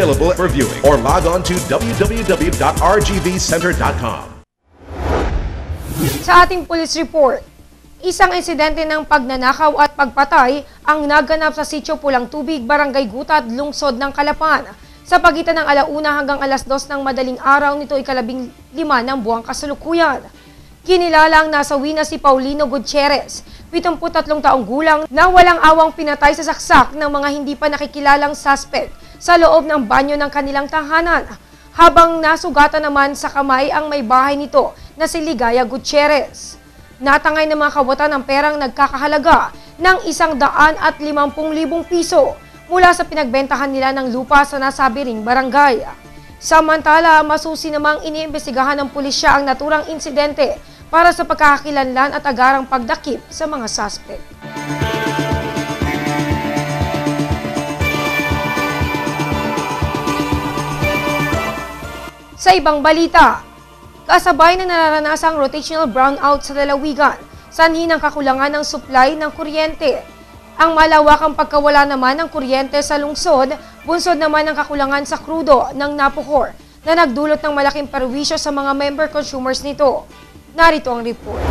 available for viewing or log on to www.rgvcenter.com. Sa ating police report, isang insidente ng pagnanakaw at pagpatay ang naganap sa Sitio Pulang Tubig, Barangay Gutad, Lungsod ng Calapan. Sa pagitan ng 1:00 hanggang 2:00 ng madaling araw nito ika-15 ng buwang kasalukuyan. Kinilala ang nasawi na si Paulino Gutierrez, 73 taong gulang, na walang awang pinatay sa saksak ng mga hindi pa nakikilalang suspect sa loob ng banyo ng kanilang tahanan. Habang nasugatan naman sa kamay ang may bahay nito na si Ligaya Gutierrez. Natangay ng mga kawatan ng perang nagkakahalaga ng 150,000 piso mula sa pinagbentahan nila ng lupa sa nasabi ring barangay. Samantala, masusi namang iniimbestigahan ng pulisya ang naturang insidente para sa pagkakakilanlan at agarang pagdakip sa mga suspect. Sa ibang balita, kasabay na nararanasang rotational brownout sa lalawigan, sanhi ng kakulangan ng supply ng kuryente. Ang malawakang pagkawala naman ng kuryente sa lungsod, bunsod naman ng kakulangan sa krudo ng Napocor na nagdulot ng malaking perwisyo sa mga member consumers nito. Narito ang report.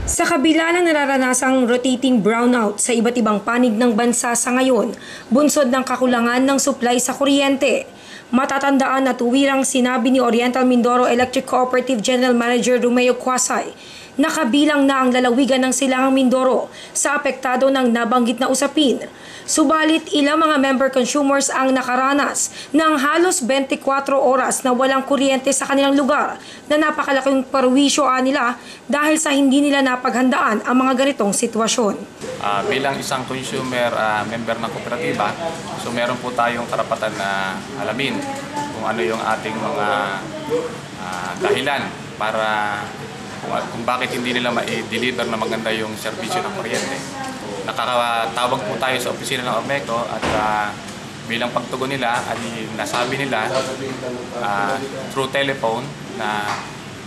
Sa kabila ng nararanasang rotating brownout sa iba't ibang panig ng bansa sa ngayon, bunsod ng kakulangan ng supply sa kuryente. Matatandaan na tuwirang sinabi ni Oriental Mindoro Electric Cooperative General Manager Romeo Quasay na kabilang na ang lalawigan ng Silangang Mindoro sa apektado ng nabanggit na usapin. Subalit ilang mga member consumers ang nakaranas ng halos 24 oras na walang kuryente sa kanilang lugar na napakalaking perwisyo nila dahil sa hindi nila napaghandaan ang mga ganitong sitwasyon. Bilang isang consumer member ng kooperatiba, so meron po tayong karapatan na alamin kung ano yung ating mga dahilan para kung bakit hindi nila ma-deliver na maganda yung serbisyo ng kuryente. Nakakatawag po tayo sa opisina ng Ormeco at bilang pagtugon nila ay nasabi nila through telephone na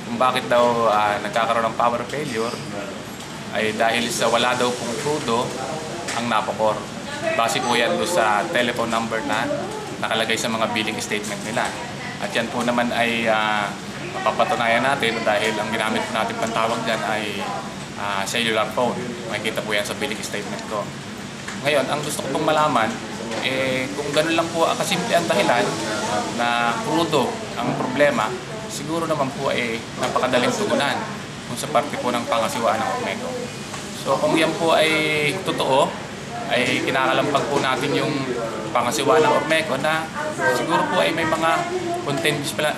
kung bakit daw nagkakaroon ng power failure ay dahil sa wala daw pong crudo ang Napocor. Base po yan doon sa telephone number na nakalagay sa mga billing statement nila. At yan po naman ay mapapatunayan natin dahil ang ginamit natin pantawag dyan ay cellular phone. Makikita po yan sa billing statement ko. Ngayon, ang gusto ko pong malaman, kung gano'n lang po kasimple ang dahilan na crudo ang problema, siguro naman po napakadaling tugunan kung sa parte po ng pangasiwaan ng Ormeco. So kung yan po ay totoo, ay kinakalampag po natin yung pangasiwaan ng Ormeco na siguro po ay may mga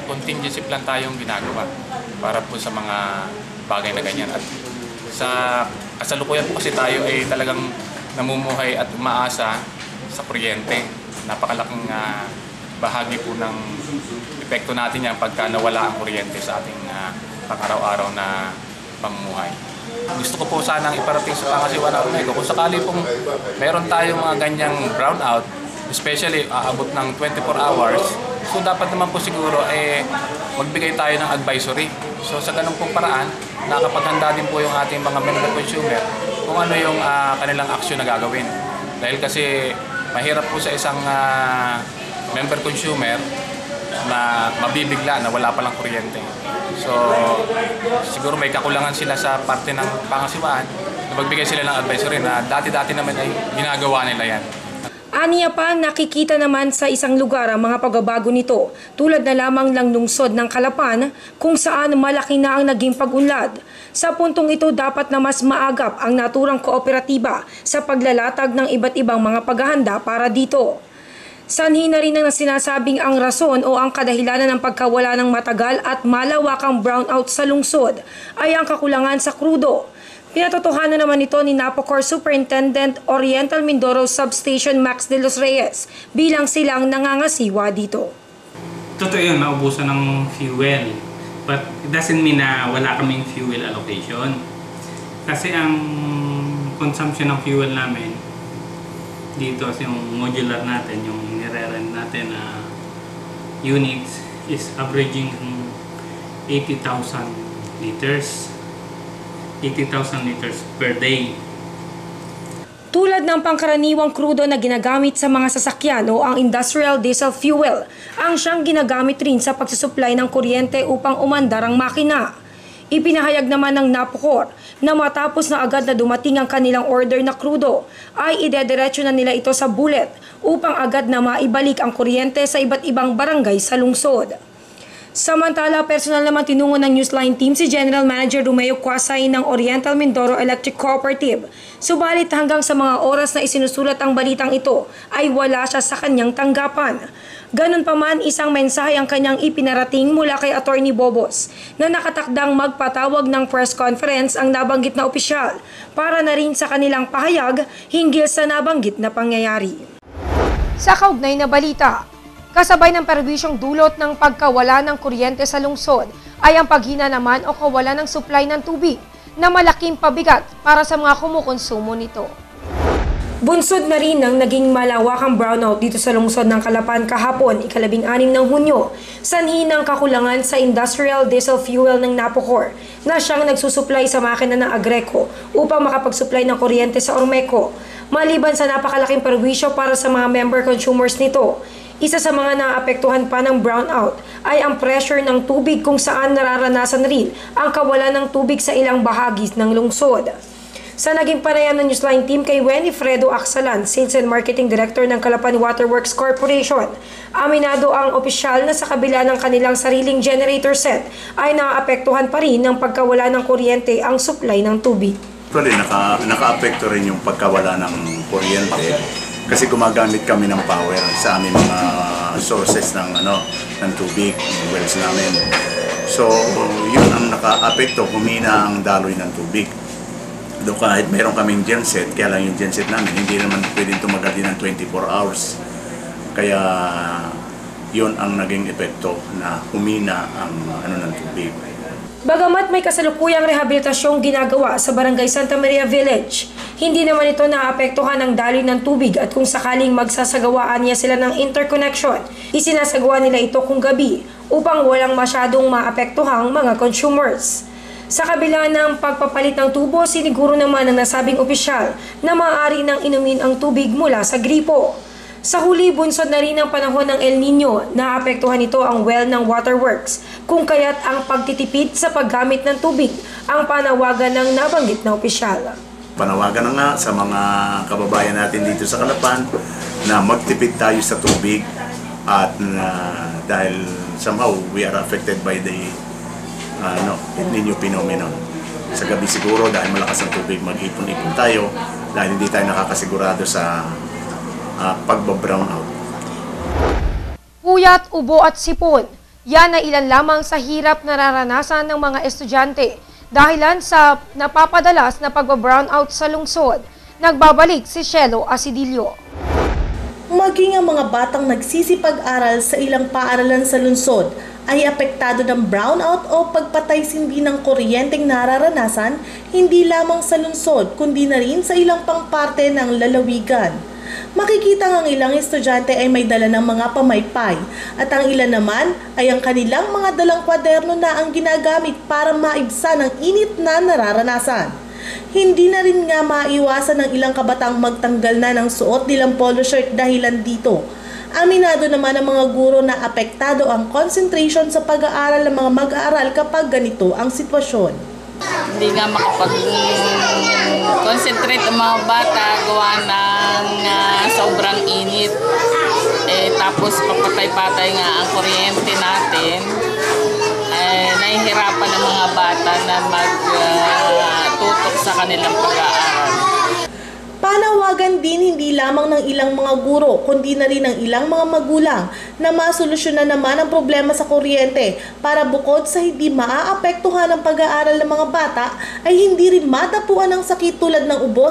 contingency plan tayong ginagawa para po sa mga bagay na ganyan. At sa kasalukuyan po kasi tayo ay talagang namumuhay at umaasa sa kuryente. Napakalaking bahagi po ng epekto natin yan pagka nawala ang kuryente sa ating pang-araw-araw na pamumuhay. Gusto ko po sanang iparating sa pangasiwaan ng Ormeco kung sakali pong meron tayong mga ganyang brownout, especially aabot ng 24 hours, so dapat naman po siguro magbigay tayo ng advisory. So sa ganung pong paraan, nakapaghanda din po yung ating mga member consumer kung ano yung kanilang aksyon na gagawin. Dahil kasi mahirap po sa isang member consumer na mabibigla na wala palang kuryente. So siguro may kakulangan sila sa parte ng pangasiwaan na magbigay sila ng advisory na dati-dati naman ay ginagawa nila yan. Aniya pa, nakikita naman sa isang lugar ang mga pagbabago nito, tulad na lamang ng lungsod ng Calapan kung saan malaki na ang naging pag-unlad. Sa puntong ito, dapat na mas maagap ang naturang kooperatiba sa paglalatag ng iba't ibang mga paghahanda para dito. Sanhi na rin ang sinasabing ang rason o ang kadahilanan ng pagkawala ng matagal at malawakang brownout sa lungsod ay ang kakulangan sa krudo. Pinatotohanan naman ito ni Napocor Superintendent Oriental Mindoro Substation Max de los Reyes bilang silang nangangasiwa dito. Totoo yun, naubusan ng fuel. But it doesn't mean na wala kaming fuel allocation. Kasi ang consumption ng fuel namin dito, yung modular natin, yung nire-rent natin na units is averaging 80,000 liters. 80,000 liters per day. Tulad ng pangkaraniwang krudo na ginagamit sa mga sasakyan o ang industrial diesel fuel, ang siyang ginagamit rin sa pagsusupply ng kuryente upang umandar ang makina. Ipinahayag naman ng Napocor na matapos na agad na dumating ang kanilang order na krudo, ay idediretso na nila ito sa bullet upang agad na maibalik ang kuryente sa iba't ibang barangay sa lungsod. Samantala, personal naman tinungo ng Newsline team si General Manager Romeo Quasay ng Oriental Mindoro Electric Cooperative. Subalit hanggang sa mga oras na isinusulat ang balitang ito ay wala siya sa kanyang tanggapan. Ganun pa man, isang mensahe ang kanyang ipinarating mula kay Attorney Bobos na nakatakdang magpatawag ng press conference ang nabanggit na opisyal para na rin sa kanilang pahayag hinggil sa nabanggit na pangyayari. Sa kaugnay na balita, kasabay ng perwisyong dulot ng pagkawala ng kuryente sa lungsod ay ang paghina naman o kawalan ng supply ng tubig na malaking pabigat para sa mga kumukonsumo nito. Bunsod na rin ng naging malawakang brownout dito sa lungsod ng Calapan kahapon, ika-16 ng Hunyo, sanhi ng kakulangan sa industrial diesel fuel ng Napocor na siyang nagsusupply sa makina ng Agreco upang makapagsupply ng kuryente sa Ormeco. Maliban sa napakalaking perwisyo para sa mga member consumers nito, isa sa mga naapektuhan pa ng brownout ay ang pressure ng tubig kung saan nararanasan rin ang kawalan ng tubig sa ilang bahagi ng lungsod. Sa naging panayam ng Newsline team kay Winifredo Aksalan, Sales and Marketing Director ng Calapan Waterworks Corporation, aminado ang opisyal na sa kabila ng kanilang sariling generator set ay naapektuhan pa rin ng pagkawala ng kuryente ang supply ng tubig. Actually, naka-apekto rin yung pagkawala ng kuryente kasi gumagamit kami ng power sa aming mga sources ng tubig, ng wells namin. So, yun ang naka-apekto, humina ang daloy ng tubig. Doon kahit meron kaming genset, kaya lang yung genset namin, hindi naman pwedeng tumagal din ng 24 hours. Kaya yun ang naging epekto na humina ang ng tubig. Bagamat may kasalukuyang rehabilitasyong ginagawa sa Barangay Santa Maria Village, hindi naman ito naapektuhan ng daloy ng tubig at kung sakaling magsasagawaan niya sila ng interconnection, isinasagawa nila ito kung gabi upang walang masyadong maapektuhang mga consumers. Sa kabila ng pagpapalit ng tubo, siniguro naman ng nasabing opisyal na maaari nang inumin ang tubig mula sa gripo. Sa huli, bunsod na rin ang panahon ng El Nino, naapektuhan nito ang well ng waterworks, kung kaya't ang pagtitipid sa paggamit ng tubig ang panawagan ng nabanggit na opisyal. Panawagan na nga sa mga kababayan natin dito sa Calapan na magtipid tayo sa tubig at dahil somehow we are affected by the El Nino phenomenon. Sa gabi siguro dahil malakas ang tubig, mag-ipon-ipon tayo dahil hindi tayo nakakasigurado sa pagba-brownout. Puyat, ubo at sipon, yan ay ilan lamang sa hirap nararanasan ng mga estudyante dahilan sa napapadalas na pagba-brownout sa lungsod. Nagbabalik si Shelo Asidilio. Maging ang mga batang nagsisipag-aral sa ilang paaralan sa lungsod ay apektado ng brownout o pagpatay-sindi ng kuryenteng nararanasan hindi lamang sa lungsod kundi na rin sa ilang pang parte ng lalawigan. Makikita ang ilang estudyante ay may dala ng mga pamaypay at ang ilan naman ay ang kanilang mga dalang kwaderno na ang ginagamit para maibsan ang init na nararanasan. Hindi na rin nga maiwasan ng ilang kabataang magtanggal na ng suot nilang polo shirt dahilan dito. Aminado naman ang mga guro na apektado ang concentration sa pag-aaral ng mga mag-aaral kapag ganito ang sitwasyon. Hindi nga makapag-concentrate ang mga bata gawa ng sobrang init. Tapos papatay-patay nga ang kuryente natin. Nahihirapan ang mga bata na magtutok sa kanilang pag-aaral. Panawagan din hindi lamang ng ilang mga guro, kundi na rin ng ilang mga magulang na masolusyonan naman ang problema sa kuryente para bukod sa hindi maaapektuhan ang pag-aaral ng mga bata ay hindi rin matapuan ng sakit tulad ng ubo,